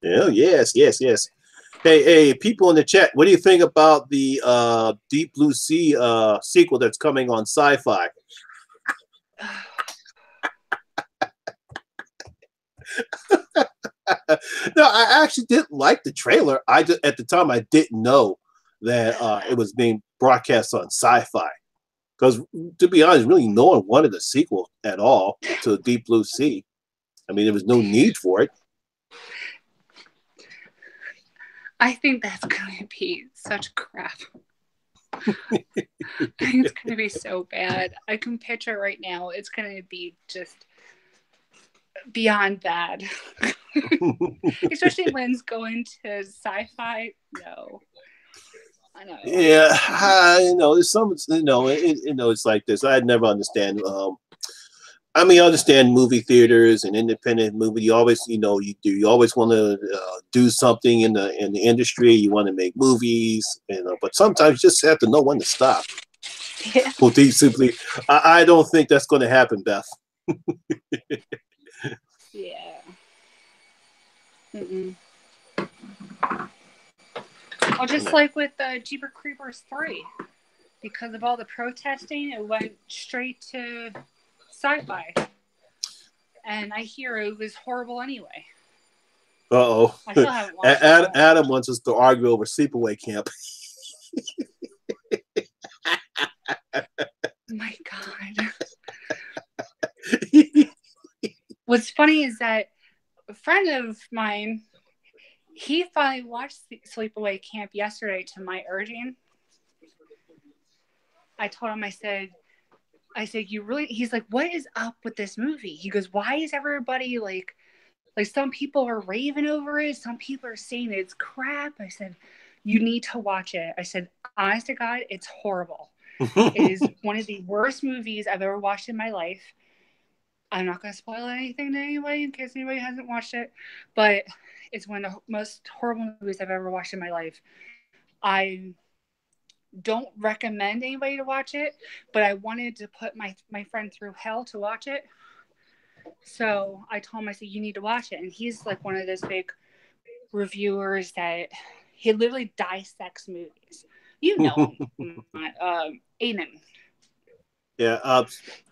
[SPEAKER 1] Oh, yes. Hey, people in the chat, what do you think about the Deep Blue Sea sequel that's coming on Sci-Fi? No, I actually didn't like the trailer. At the time I didn't know that it was being broadcast on Sci-Fi. Because, to be honest, really no one wanted a sequel at all to Deep Blue Sea. I mean, there was no need for it.
[SPEAKER 2] I think that's going to be such crap. I think it's going to be so bad. I can picture right now it's going to be just beyond bad. Especially when it's going to Sci-Fi. No. I know.
[SPEAKER 1] Yeah, there's some, it's like this. I never understand. I understand movie theaters and independent movie. You always, you always want to do something in the industry. You want to make movies, but sometimes you just have to know when to stop.
[SPEAKER 2] Yeah.
[SPEAKER 1] Well, simply, I don't think that's going to happen, Beth.
[SPEAKER 2] Yeah. Well, just like with Jeepers Creepers 3, because of all the protesting, it went straight to Sci-Fi. And I hear it was horrible anyway.
[SPEAKER 1] Uh-oh.
[SPEAKER 2] I still haven't watched it.
[SPEAKER 1] Adam wants us to argue over Sleepaway Camp.
[SPEAKER 2] My God. What's funny is that a friend of mine, he finally watched Sleepaway Camp yesterday to my urging. I told him, I said, you really, he's like, what is up with this movie? He goes, why is everybody like some people are raving over it. Some people are saying it's crap. I said, you need to watch it. I said, honest to God, it's horrible. It is one of the worst movies I've ever watched in my life. I'm not going to spoil anything to anybody in case anybody hasn't watched it, but it's one of the most horrible movies I've ever watched in my life. I don't recommend anybody to watch it, but I wanted to put my friend through hell to watch it. So I told him, I said, you need to watch it. And he's like one of those big reviewers that he literally dissects movies. You know him, Aiden.
[SPEAKER 1] Yeah.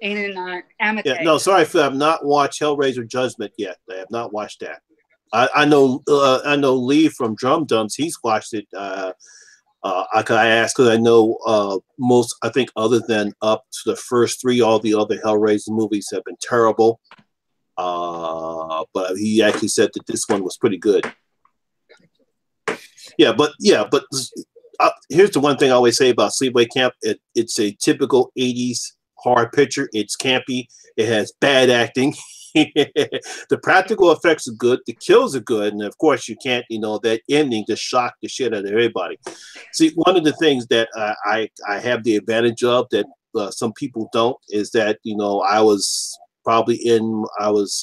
[SPEAKER 2] Aiden Amate.
[SPEAKER 1] Yeah. No, sorry, Phil. I've not watched Hellraiser Judgment yet. I have not watched that. I know Lee from Drum Dumps. He's watched it. I asked because I know most, I think other than up to the first three, all the other Hellraiser movies have been terrible. But he actually said that this one was pretty good. But here's the one thing I always say about Sleepaway Camp. It's a typical 80s horror picture. It's campy. It has bad acting. The practical effects are good. The kills are good. And of course, you can't, that ending just shocked the shit out of everybody. See, one of the things that I have the advantage of that some people don't is that, I was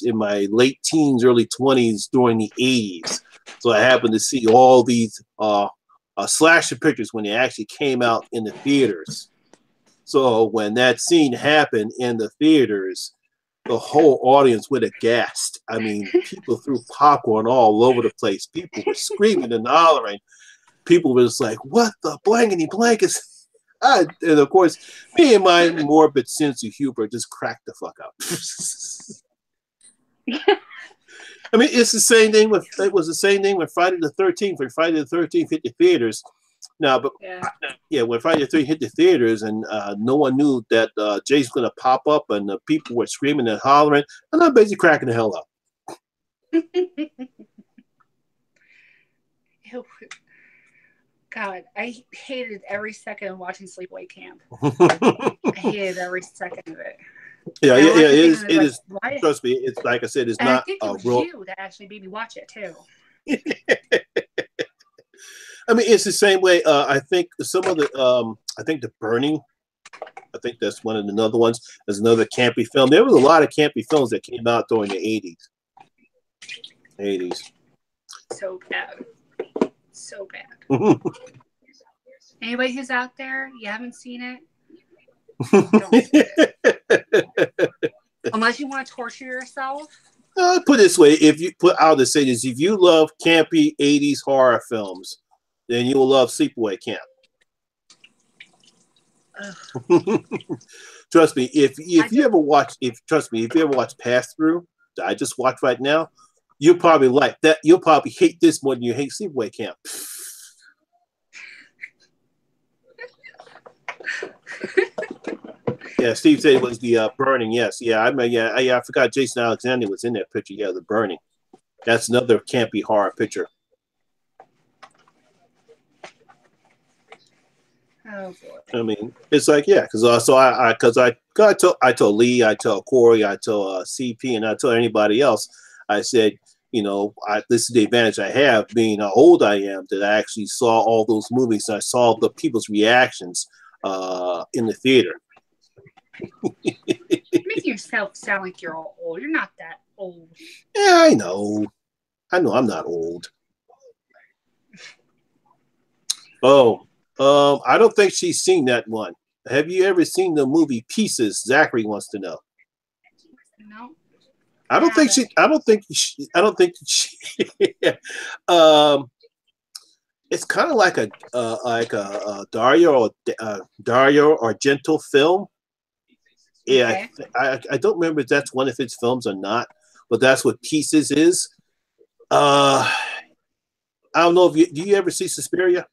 [SPEAKER 1] in my late teens, early 20s during the 80s. So I happened to see all these slasher pictures when they actually came out in the theaters. So when that scene happened in the theaters, the whole audience went aghast. I mean, people threw popcorn all over the place. People were screaming and hollering. People were just like, what the blankety blankets? And of course, me and my morbid sense of humor just cracked the fuck up. I mean, it's the same thing with, it was the same thing with Friday the 13th. When Friday the 13th hit the theaters. Now, but when Friday the 13th hit the theaters and no one knew that Jay's going to pop up and people were screaming and hollering, and I'm basically cracking the hell up.
[SPEAKER 2] God, I hated every second of watching Sleepaway Camp. I hated every second of it.
[SPEAKER 1] Yeah, it is. Trust me, it's like I said, it's not.
[SPEAKER 2] I think it was you that actually made me watch it too.
[SPEAKER 1] I mean, it's the same way. I think some of the, I think The Burning. I think that's one of the other ones. There's another campy film. There was a lot of campy films that came out during the 80s. So
[SPEAKER 2] bad. So bad. Anybody who's out there, you haven't seen it, don't see it. Unless you want to torture yourself.
[SPEAKER 1] Put it this way, I'll just say this: if you love campy 80s horror films, then you will love Sleepaway Camp. Trust me, if you ever watch Pass Through that I just watched right now, you'll probably like that. You'll probably hate this more than you hate Sleepaway Camp. Yeah, Steve said it was the Burning. Yes, yeah, I forgot Jason Alexander was in that picture. Yeah, The Burning. That's another campy horror picture.
[SPEAKER 2] Oh boy.
[SPEAKER 1] I mean, it's like, yeah, because I told Lee, I told Corey, I told CP, and I told anybody else. I said, this is the advantage I have, being how old I am, that I actually saw all those movies. And I saw the people's reactions in the theater.
[SPEAKER 2] You make yourself sound like you're all old. You're not that old.
[SPEAKER 1] Yeah, I know I'm not old. Oh, I don't think she's seen that one. Have you ever seen the movie Pieces? Zachary wants to know.
[SPEAKER 2] No.
[SPEAKER 1] I don't think she. It's kind of like a Dario Argento film. Yeah, okay. I don't remember if that's one of its films or not, but that's what Pieces is. I don't know if do you ever see Suspiria?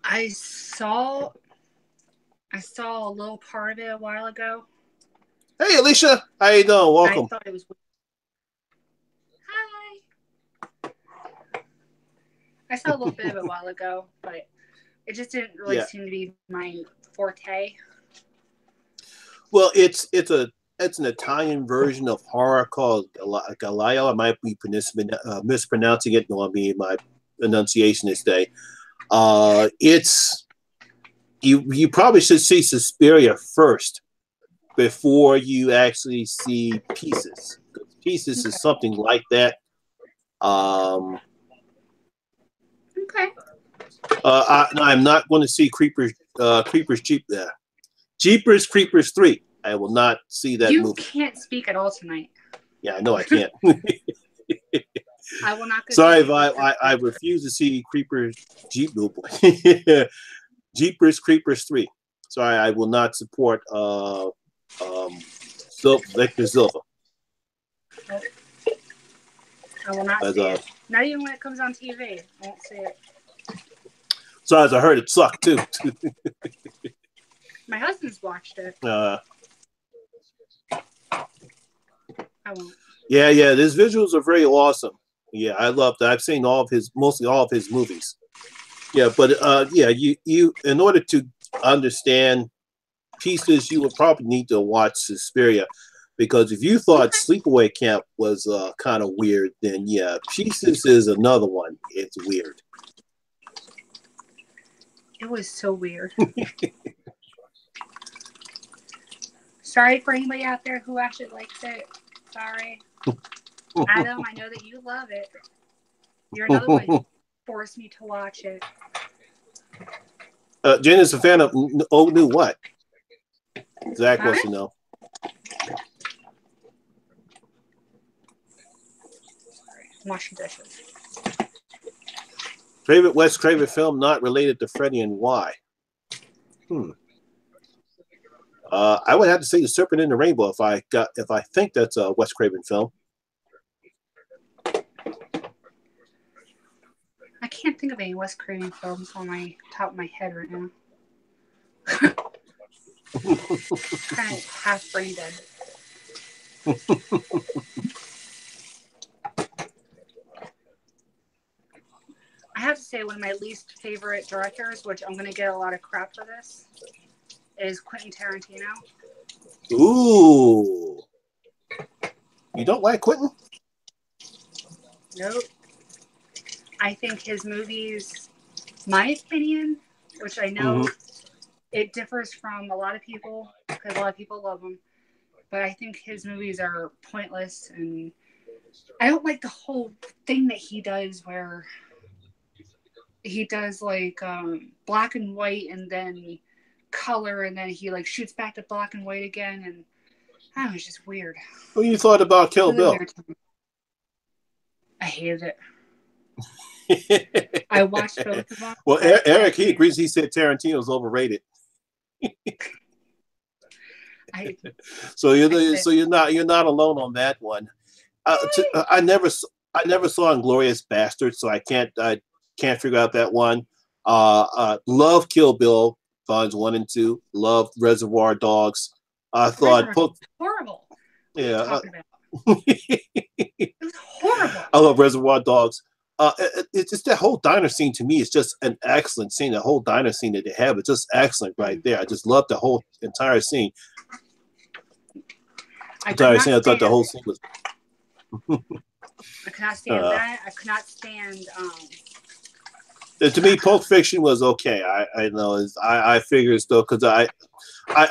[SPEAKER 2] I saw a little part of it a while ago.
[SPEAKER 1] Hey, Alicia, how you doing? Welcome.
[SPEAKER 2] I thought it was. Hi. I saw a little bit of it a while ago, but it just didn't really seem to be my forte.
[SPEAKER 1] Well, it's an Italian version of horror called Galileo. I might be mispronouncing it. No, I mean my pronunciation this day. It's you probably should see Suspiria first before you actually see Pieces. Pieces is something like that.
[SPEAKER 2] Okay.
[SPEAKER 1] I'm not going to see Creepers Jeepers Creepers 3. I will not see that movie.
[SPEAKER 2] You can't speak at all tonight.
[SPEAKER 1] Yeah, I know I can't.
[SPEAKER 2] I will not.
[SPEAKER 1] Sorry if I refuse to see Jeepers Creepers 3. Sorry, I will not support Victor Silva.
[SPEAKER 2] I will not see it. Not even when it comes on TV. I won't see it.
[SPEAKER 1] So as I heard, it sucked too.
[SPEAKER 2] My husband's watched it.
[SPEAKER 1] I
[SPEAKER 2] won't.
[SPEAKER 1] Yeah. His visuals are very awesome. Yeah, I love that. I've seen mostly all of his movies. Yeah, but you in order to understand Pieces, you would probably need to watch Suspiria, because if you thought Sleepaway Camp was kind of weird, then yeah, Pieces is another one. It's weird.
[SPEAKER 2] It was so weird. Sorry for anybody out there who actually likes it. Sorry. Adam, I know that you love it. You're another one who forced me to watch it.
[SPEAKER 1] Jen is a fan of Old New what? Zach wants to know.
[SPEAKER 2] Sorry, I'm washing dishes.
[SPEAKER 1] Favorite Wes Craven film not related to Freddy, and why? I would have to say The Serpent in the Rainbow if I think that's a Wes Craven film.
[SPEAKER 2] I can't think of any Wes Craven films on my top of my head right now. Kind of half brain dead. I have to say one of my least favorite directors, which I'm going to get a lot of crap for this, is Quentin Tarantino.
[SPEAKER 1] Ooh. You don't like Quentin?
[SPEAKER 2] Nope. I think his movies, my opinion, which I know it differs from a lot of people, because a lot of people love him, but I think his movies are pointless, and I don't like the whole thing that he does where he does like black and white and then color, and then he like shoots back to black and white again, and I don't know, it's just weird.
[SPEAKER 1] What you thought about Kill Bill?
[SPEAKER 2] I hated it. I watched both of them.
[SPEAKER 1] Well, Eric, he agrees. He said Tarantino's overrated. So you're not alone on that one. I never saw Inglourious Basterds, so I can't figure out that one. Love Kill Bill Volumes 1 and 2. Love Reservoir Dogs. I thought
[SPEAKER 2] horrible.
[SPEAKER 1] Yeah,
[SPEAKER 2] it was horrible.
[SPEAKER 1] I love Reservoir Dogs. It's just that whole diner scene to me is just an excellent scene. The whole diner scene that they have is just excellent right there. I just love the whole entire scene. I thought the whole scene was.
[SPEAKER 2] I could not stand that. I could not stand.
[SPEAKER 1] To me, Pulp Fiction was okay. I know. I figure though, because I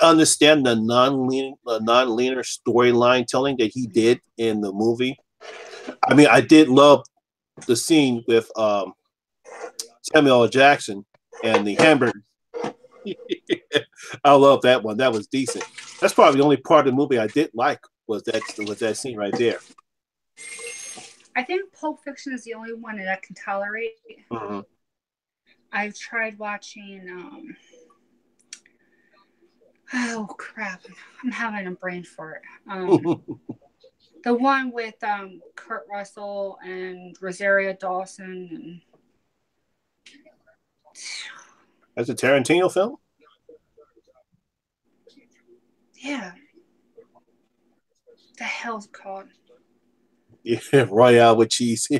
[SPEAKER 1] understand the non-linear storyline telling that he did in the movie. I mean, I did love the scene with Samuel L. Jackson and the hamburger. I love that one. That was decent. That's probably the only part of the movie I did like was that scene right there.
[SPEAKER 2] I think Pulp Fiction is the only one that I can tolerate.
[SPEAKER 1] Mm-hmm.
[SPEAKER 2] I've tried watching. Oh crap! I'm having a brain fart. The one with Kurt Russell and Rosario Dawson. And...
[SPEAKER 1] That's a Tarantino film?
[SPEAKER 2] Yeah. The hell's it called?
[SPEAKER 1] Yeah, Royale with cheese.
[SPEAKER 2] I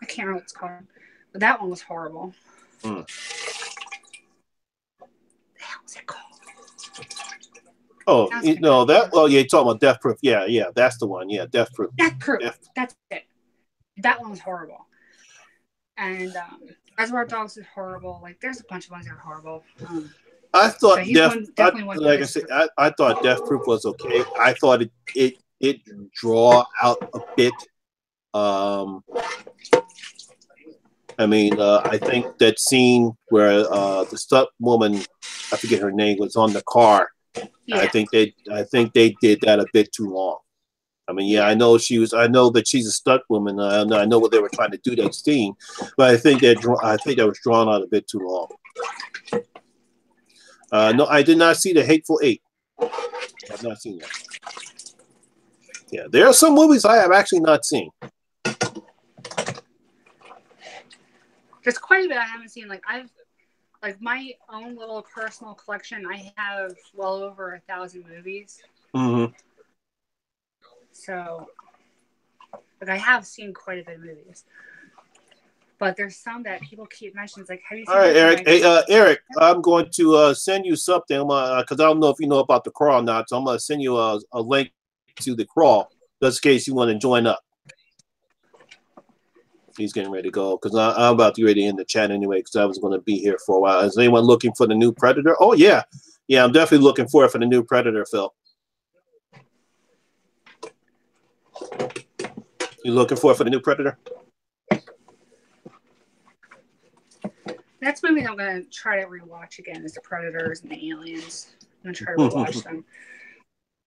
[SPEAKER 2] can't remember what it's called. But that one was horrible.
[SPEAKER 1] Mm.
[SPEAKER 2] What the hell was it called?
[SPEAKER 1] Oh, no, that. Oh, yeah, you're talking about Death Proof. Yeah, that's the one. Yeah, Death Proof.
[SPEAKER 2] Death Proof. That's it. That one was horrible. And Reservoir Dogs is horrible. Like, there's a bunch of ones that are horrible.
[SPEAKER 1] I thought
[SPEAKER 2] I
[SPEAKER 1] said, I thought Death Proof was okay. I thought it draw out a bit. I mean, I think that scene where the stunt woman, I forget her name, was on the car. Yeah. I think they did that a bit too long. I mean, yeah, I know that she's a stunt woman. I know what they were trying to do that scene, but I think that was drawn out a bit too long. No, I did not see The Hateful Eight. I've not seen that. Yeah, there are some movies I have actually not seen.
[SPEAKER 2] there's quite a bit I haven't seen. Like my own little personal collection. I have well over 1,000 movies.
[SPEAKER 1] Mm-hmm.
[SPEAKER 2] So, like, I have seen quite a bit of movies. But there's some that people keep mentioning. It's like, have you seen?
[SPEAKER 1] All right, Eric. Hey, Eric, I'm going to send you something because I don't know if you know about the crawl or not. So I'm going to send you a link to the crawl just in case you want to join up. He's getting ready to go because I'm about to get ready in the chat anyway because I was going to be here for a while. Is anyone looking for the new Predator? Oh, yeah. Yeah, I'm definitely looking for the new Predator, Phil. You looking for the new Predator?
[SPEAKER 2] That's movie I'm going to try to rewatch again is the Predators and the Aliens. I'm going to try to rewatch them.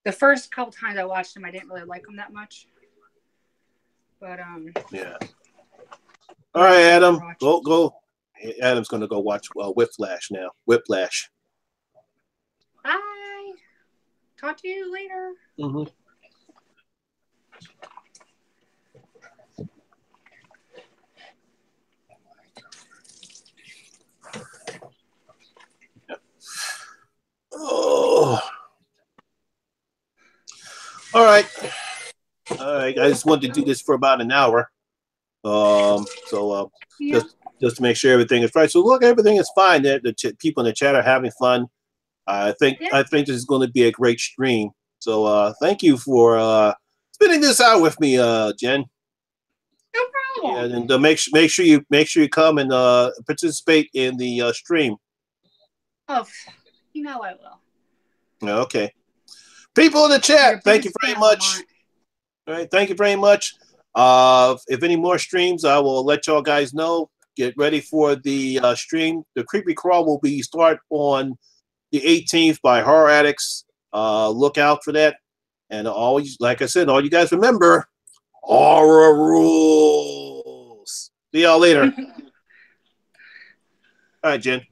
[SPEAKER 2] The first couple times I watched them, I didn't really like them that much. But,
[SPEAKER 1] yeah. All right, Adam. Go. Adam's going to go watch Whiplash now. Whiplash.
[SPEAKER 2] Bye. Talk to you later.
[SPEAKER 1] Mm-hmm. Oh. All right. I just wanted to do this for about an hour.
[SPEAKER 2] Yeah.
[SPEAKER 1] Just to make sure everything is right. So look, everything is fine. The people in the chat are having fun. I think this is going to be a great stream. So thank you for spending this out with me, Jen.
[SPEAKER 2] No problem.
[SPEAKER 1] Yeah, and make sure you come and participate in the stream.
[SPEAKER 2] Oh, you know I will.
[SPEAKER 1] Okay. People in the chat, thank you very much. All right, thank you very much. If any more streams, I will let y'all guys know. Get ready for the stream. The Creepy Crawl will be start on the 18th by Horror Addicts. Look out for that. And always, like I said, all you guys remember, horror rules. See y'all later. All right, Jen.